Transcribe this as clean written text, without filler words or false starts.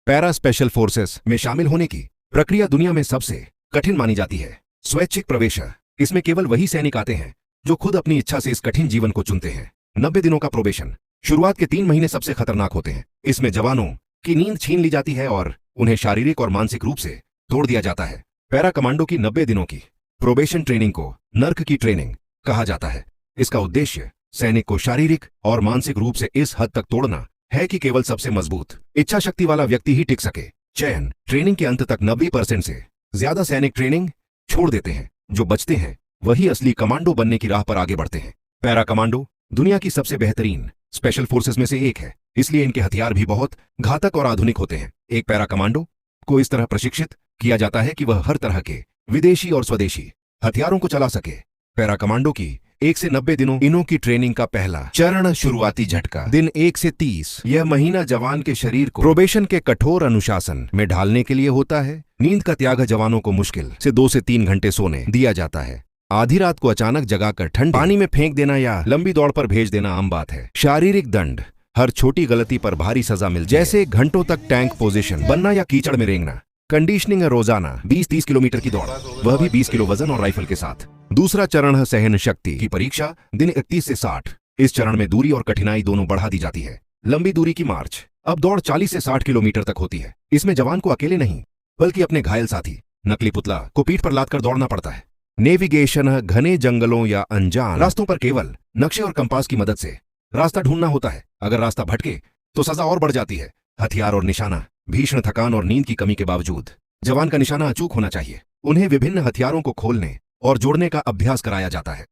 Para special forces में शामिल होने की प्रक्रिया दुनिया में सबसे कठिन मानी जाती है। स्वैच्छिक प्रवेश, इसमें केवल वही सैनिक आते हैं जो खुद अपनी इच्छा से इस कठिन जीवन को चुनते हैं। 90 दिनों का प्रोबेशन, शुरुआत के 3 महीने सबसे खतरनाक होते हैं। इसमें जवानों की नींद छीन ली जाती है और उन्हें शारीरिक और मानसिक रूप से तोड़ दिया जाता है। पैरा कमांडो की 90 दिनों की प्रोबेशन ट्रेनिंग को नर्क की ट्रेनिंग कहा जाता है। इसका उद्देश्य सैनिक को शारीरिक और मानसिक रूप से इस हद तक तोड़ना है कि केवल सबसे मजबूत इच्छा शक्ति वाला व्यक्ति ही टिक सके। चयन, ट्रेनिंग के अंत तक 90% से ज्यादा सैनिक ट्रेनिंग छोड़ देते हैं। जो बचते हैं वही असली कमांडो बनने की राह पर आगे बढ़ते हैं। पैरा कमांडो दुनिया की सबसे बेहतरीन स्पेशल फोर्सेस में से एक है, इसलिए इनके हथियार भी बहुत घातक और आधुनिक होते हैं। एक पैरा कमांडो को इस तरह प्रशिक्षित किया जाता है कि वह हर तरह के विदेशी और स्वदेशी हथियारों को चला सके। पैरा कमांडो की 1 से 90 दिनों की ट्रेनिंग का पहला चरण, शुरुआती झटका, दिन 1 से 30। यह महीना जवान के शरीर को प्रोबेशन के कठोर अनुशासन में ढालने के लिए होता है। नींद का त्याग, जवानों को मुश्किल से 2 से 3 घंटे सोने दिया जाता है। आधी रात को अचानक जगाकर ठंडे पानी में फेंक देना या लंबी दौड़ पर भेज देना आम बात है। शारीरिक दंड, हर छोटी गलती पर भारी सजा मिलती है, जैसे घंटों तक टैंक पोजीशन बनना या कीचड़ में रेंगना। कंडीशनिंग, रोजाना 20-30 किलोमीटर की दौड़, वह भी 20 किलो वजन और राइफल के साथ। दूसरा चरण है सहन शक्ति की परीक्षा, दिन 31 से 60। इस चरण में दूरी और कठिनाई दोनों बढ़ा दी जाती है। लंबी दूरी की मार्च, अब दौड़ 40 से 60 किलोमीटर तक होती है। इसमें जवान को अकेले नहीं बल्कि अपने घायल साथी नकली पुतला को पीठ पर लादकर दौड़ना पड़ता है। नेविगेशन, घने जंगलों या अनजान रास्तों पर केवल नक्शे और कंपास की मदद से रास्ता ढूंढना होता है। अगर रास्ता भटके तो सजा और बढ़ जाती है। हथियार और निशाना, भीषण थकान और नींद की कमी के बावजूद जवान का निशाना अचूक होना चाहिए। उन्हें विभिन्न हथियारों को खोलने और जोड़ने का अभ्यास कराया जाता है।